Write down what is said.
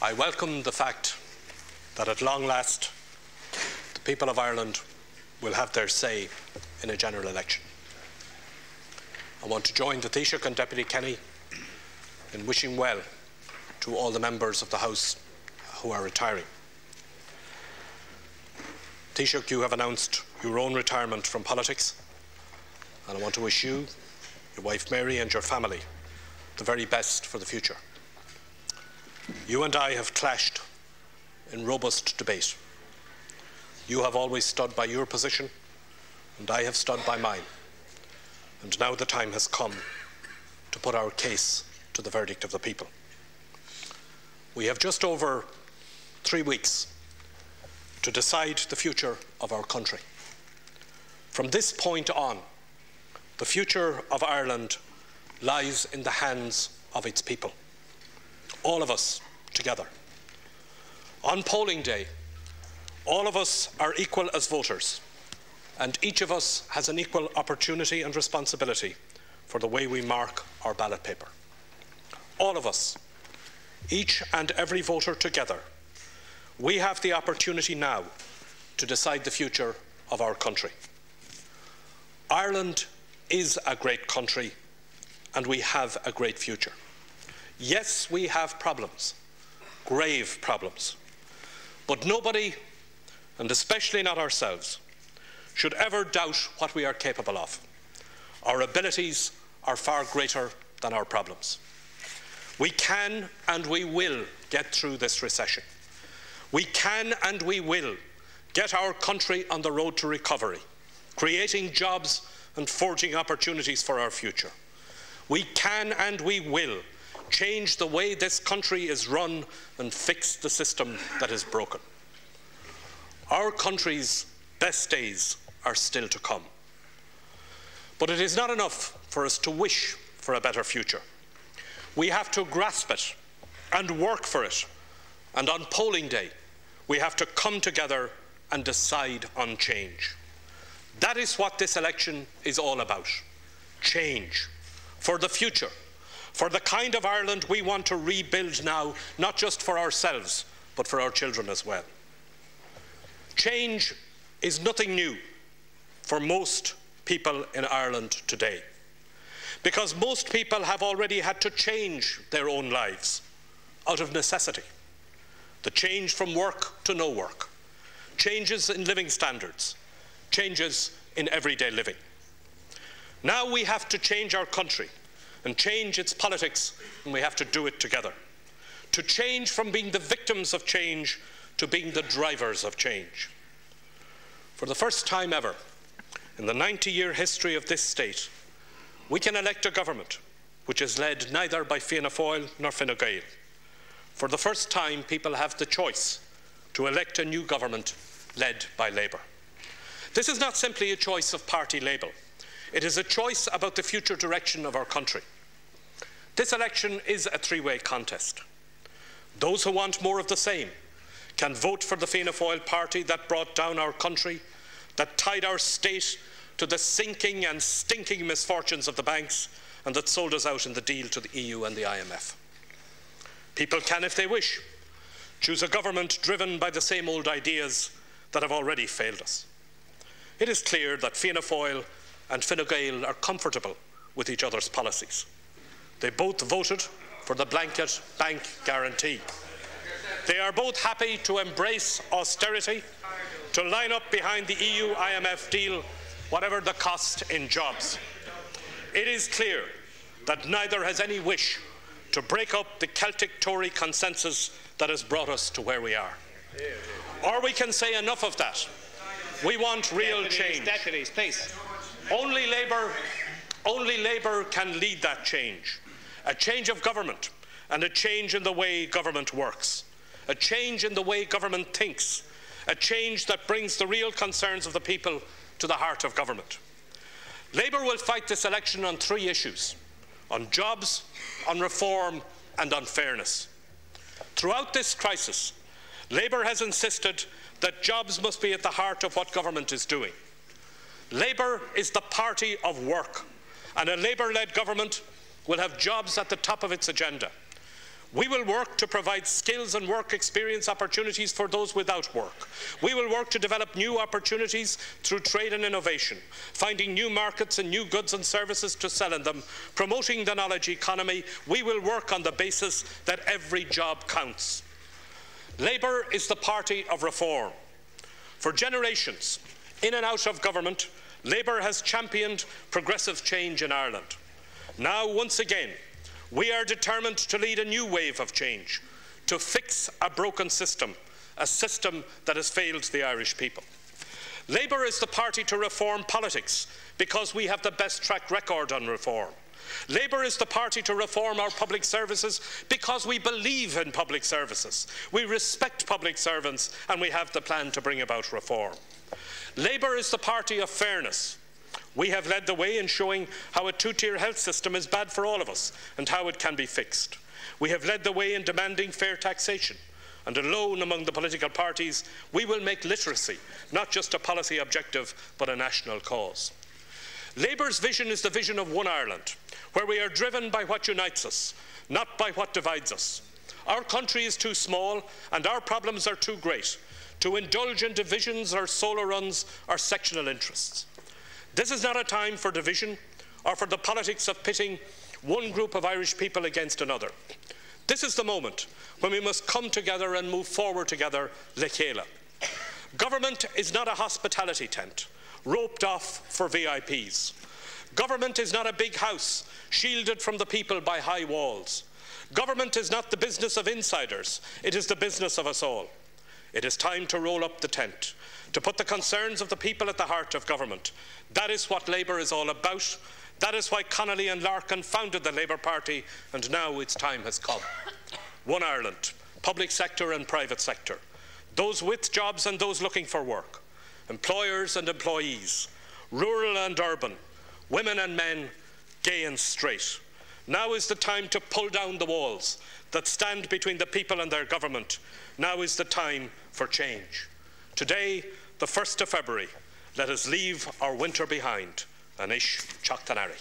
I welcome the fact that at long last the people of Ireland will have their say in a general election. I want to join the Taoiseach and Deputy Kenny in wishing well to all the members of the House who are retiring. Taoiseach, you have announced your own retirement from politics, and I want to wish you, your wife Mary and your family the very best for the future. You and I have clashed in robust debate. You have always stood by your position, and I have stood by mine. And now the time has come to put our case to the verdict of the people. We have just over 3 weeks to decide the future of our country. From this point on, the future of Ireland lies in the hands of its people. All of us together. On polling day, all of us are equal as voters, and each of us has an equal opportunity and responsibility for the way we mark our ballot paper. All of us, each and every voter together, we have the opportunity now to decide the future of our country. Ireland is a great country, and we have a great future. Yes, we have problems, grave problems, but nobody, and especially not ourselves, should ever doubt what we are capable of. Our abilities are far greater than our problems. We can and we will get through this recession. We can and we will get our country on the road to recovery, creating jobs and forging opportunities for our future. We can and we will change the way this country is run and fix the system that is broken. Our country's best days are still to come. But it is not enough for us to wish for a better future. We have to grasp it and work for it. And on polling day, we have to come together and decide on change. That is what this election is all about. Change. For the future, for the kind of Ireland we want to rebuild now, not just for ourselves, but for our children as well. Change is nothing new for most people in Ireland today, because most people have already had to change their own lives out of necessity. The change from work to no work, changes in living standards, changes in everyday living. Now we have to change our country and change its politics, and we have to do it together. To change from being the victims of change to being the drivers of change. For the first time ever in the 90-year history of this state, we can elect a government which is led neither by Fianna Fáil nor Fine Gael. For the first time, people have the choice to elect a new government led by Labour. This is not simply a choice of party label. It is a choice about the future direction of our country. This election is a three-way contest. Those who want more of the same can vote for the Fianna Fáil party that brought down our country, that tied our state to the sinking and stinking misfortunes of the banks, and that sold us out in the deal to the EU and the IMF. People can, if they wish, choose a government driven by the same old ideas that have already failed us. It is clear that Fianna Fáil and Fine Gael are comfortable with each other's policies. They both voted for the blanket bank guarantee. They are both happy to embrace austerity, to line up behind the EU-IMF deal, whatever the cost in jobs. It is clear that neither has any wish to break up the Celtic Tory consensus that has brought us to where we are. Or we can say enough of that. We want real change. Deputies, please. Only Labour can lead that change. A change of government and a change in the way government works. A change in the way government thinks. A change that brings the real concerns of the people to the heart of government. Labour will fight this election on 3 issues: on jobs, on reform and on fairness. Throughout this crisis, Labour has insisted that jobs must be at the heart of what government is doing. Labour is the party of work, and a Labour-led government will have jobs at the top of its agenda. We will work to provide skills and work experience opportunities for those without work. We will work to develop new opportunities through trade and innovation, finding new markets and new goods and services to sell in them, promoting the knowledge economy. We will work on the basis that every job counts. Labour is the party of reform. For generations, in and out of government, Labour has championed progressive change in Ireland. Now, once again, we are determined to lead a new wave of change, to fix a broken system, a system that has failed the Irish people. Labour is the party to reform politics because we have the best track record on reform. Labour is the party to reform our public services because we believe in public services. We respect public servants and we have the plan to bring about reform. Labour is the party of fairness. We have led the way in showing how a two-tier health system is bad for all of us and how it can be fixed. We have led the way in demanding fair taxation, and alone among the political parties, we will make literacy not just a policy objective but a national cause. Labour's vision is the vision of one Ireland, where we are driven by what unites us, not by what divides us. Our country is too small and our problems are too great to indulge in divisions or solo runs or sectional interests. This is not a time for division or for the politics of pitting one group of Irish people against another. This is the moment when we must come together and move forward together, le chéile. Government is not a hospitality tent, roped off for VIPs. Government is not a big house, shielded from the people by high walls. Government is not the business of insiders, it is the business of us all. It is time to roll up the tent, to put the concerns of the people at the heart of government. That is what Labour is all about. That is why Connolly and Larkin founded the Labour Party, and now its time has come. One Ireland, public sector and private sector, those with jobs and those looking for work, employers and employees, rural and urban, women and men, gay and straight. Now is the time to pull down the walls that stand between the people and their government. Now is the time for change. Today, the 1st of February, let us leave our winter behind. Anish Chaktanari.